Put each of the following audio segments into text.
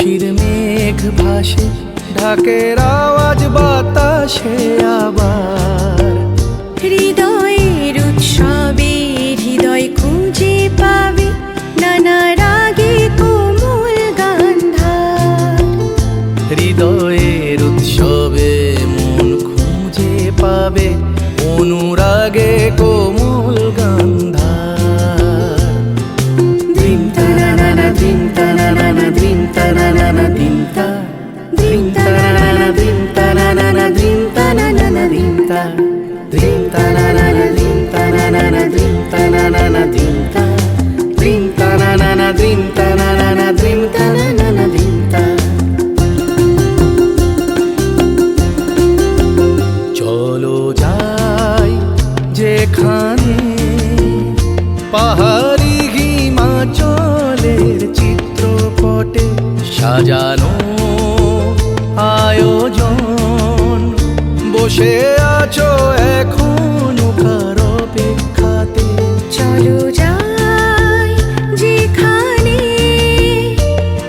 খুশির মেঘ ভাসে, ঢাকের আওয়াজ বাতাসে আবার। হৃদয়ের উৎসবে হৃদয় খুঁজে পাবে নানা রাগে কোমল গান্ধার। হৃদয়ের উৎসবে মন খুঁজে পাবে অনুরাগে কোমল গান্ধার। ধিম তানানা ধিম তানানা ধিম তানানা ধিম তা, ধিম তানানা ধিম তানানা ধিম তানানা ধিম তা, ধিম তানানা ধিম তানানা ধিম তানানা ধিম তা, ধিম তানানা ধিম তানানা ধিম তানানা ধিম তা। চলো যাই যেখানে পাহাড়ি হিমাচলের চিত্রপটে সাজানো আয়োজন। বসে আছো এখনো কার অপেক্ষাতে। চলো যাই যেখানে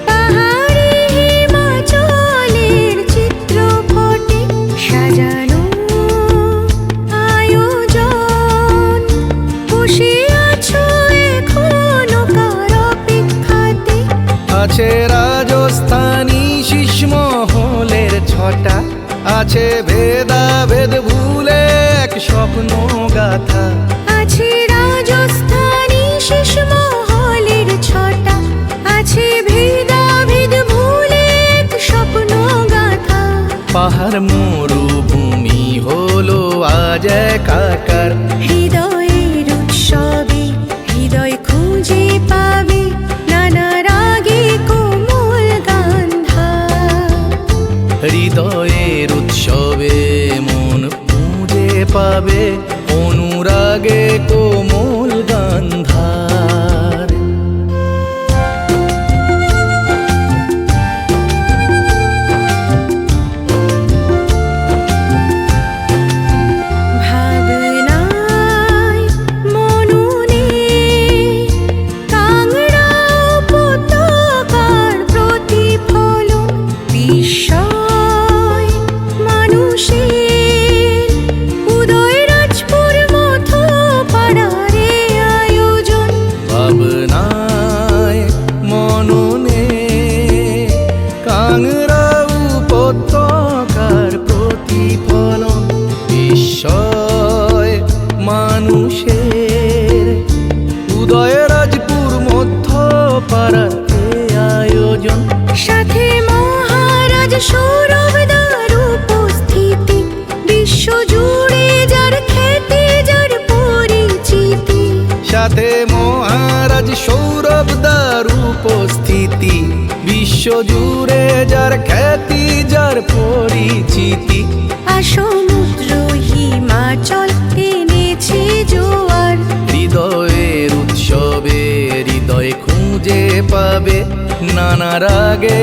পাহাড়ি হিমাচলের চিত্রপটে সাজানো আয়োজন। বসে আছো এখনো কার অপেক্ষাতে। আছে রাজস্থানী শীষমহলের ছটা, আছে ভেদাভেদ ভুলে এক স্বপ্ন গাথা। আছে রাজস্থানী শীষমহলের ছটা, আছে ভেদাভেদ ভুলে এক স্বপ্ন গাথা। পাহাড় মরুভূমি হলো আজ একাকার। হৃদয়ের উৎসবে হৃদয় খুঁজে পাবে নানা রাগে কোমল গান্ধার। হৃদয়ের উৎসবে মন খুঁজে পাবে অনুরাগে কোমল গান্ধার। ভাবনায় মননে কাংড়া উপত্যকার প্রতিফলন। বিস্ময় মানুষের উদয়রাজপুর মতো পাড়ারে আয়োজন। ভাবনায় মননে কাংড়া উপত্যকার প্রতিফলন। বিস্ময় মানুষের উদয়রাজপুর মধ্য পাড়ার আয়োজন। সাথে মহারাজ সৌরভদার উপস্থিতি। বিশ্বজুড়ে যার খ্যাতি যার পরিচিতি। সাথে মহারাজ সৌরভদার উপস্থিতি। বিশ্বজুড়ে যার খ্যাতি যার পরিচিতি। সমুদ্র হিমাচল এনেছে জোয়ার। হৃদয়ের উৎসবে হৃদয় খুঁজে পাবে নানা রাগে